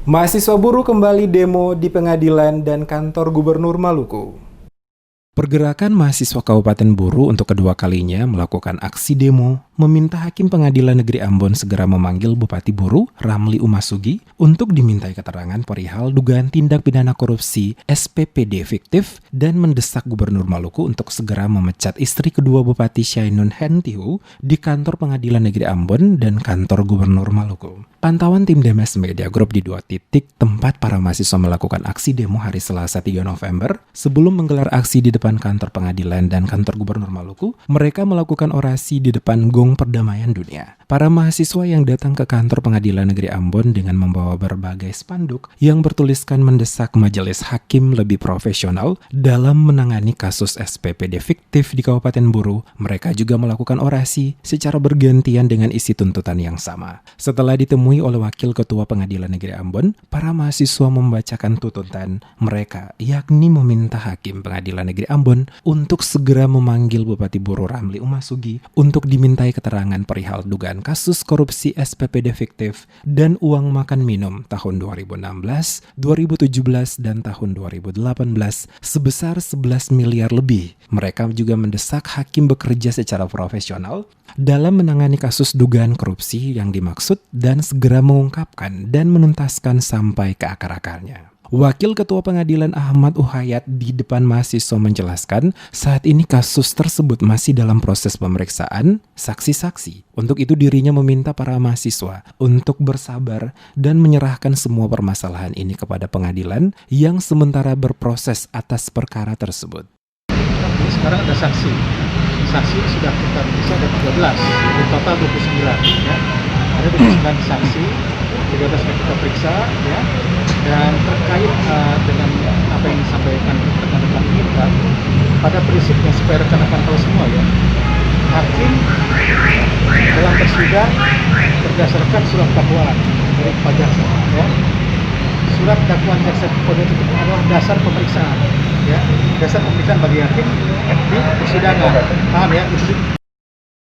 Mahasiswa buruh kembali demo di pengadilan dan kantor Gubernur Maluku. Pergerakan mahasiswa Kabupaten Buru untuk kedua kalinya melakukan aksi demo meminta Hakim Pengadilan Negeri Ambon segera memanggil Bupati Buru, Ramli Umasugi, untuk dimintai keterangan perihal dugaan tindak pidana korupsi SPPD fiktif dan mendesak Gubernur Maluku untuk segera memecat istri kedua Bupati Syainun Hentihu di kantor Pengadilan Negeri Ambon dan kantor Gubernur Maluku. Pantauan tim Demes Media Group di dua titik tempat para mahasiswa melakukan aksi demo hari Selasa 3 November sebelum menggelar aksi di depan kantor pengadilan dan kantor Gubernur Maluku, mereka melakukan orasi di depan Gong Perdamaian Dunia. Para mahasiswa yang datang ke kantor Pengadilan Negeri Ambon dengan membawa berbagai spanduk yang bertuliskan mendesak majelis hakim lebih profesional dalam menangani kasus SPPD fiktif di Kabupaten Buru. Mereka juga melakukan orasi secara bergantian dengan isi tuntutan yang sama. Setelah ditemui oleh Wakil Ketua Pengadilan Negeri Ambon, para mahasiswa membacakan tuntutan mereka, yakni meminta Hakim Pengadilan Negeri Ambon untuk segera memanggil Bupati Buru Ramli Umasugi untuk dimintai keterangan perihal dugaan kasus korupsi SPPD fiktif dan uang makan minum tahun 2016, 2017, dan tahun 2018 sebesar 11 miliar lebih. Mereka juga mendesak hakim bekerja secara profesional dalam menangani kasus dugaan korupsi yang dimaksud dan segera mengungkapkan dan menuntaskan sampai ke akar-akarnya. Wakil Ketua Pengadilan Ahmad Uhayat di depan mahasiswa menjelaskan saat ini kasus tersebut masih dalam proses pemeriksaan saksi-saksi. Untuk itu dirinya meminta para mahasiswa untuk bersabar dan menyerahkan semua permasalahan ini kepada pengadilan yang sementara berproses atas perkara tersebut. Sekarang ada saksi. Saksi sudah kita periksa ada 13, di total 29 ya. Ada 29 saksi, 13 sudah kita periksa ya. Dan terkait dengan apa yang disampaikan rekan-rekan kita, pada prinsipnya supaya rekan-rekan tahu semua ya, hakim dalam persidangan berdasarkan surat dakwaan dari Pak Jaksa ya. Surat dakwaan jaksa penuntut itu adalah dasar pemeriksaan ya, dasar pemeriksaan bagi hakim di persidangan. Paham ya?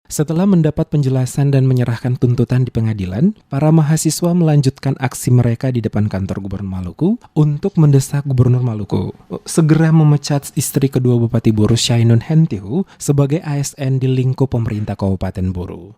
Setelah mendapat penjelasan dan menyerahkan tuntutan di pengadilan, para mahasiswa melanjutkan aksi mereka di depan kantor Gubernur Maluku untuk mendesak Gubernur Maluku segera memecat istri kedua Bupati Buru Syainun Hentihu sebagai ASN di lingkup pemerintah Kabupaten Buru.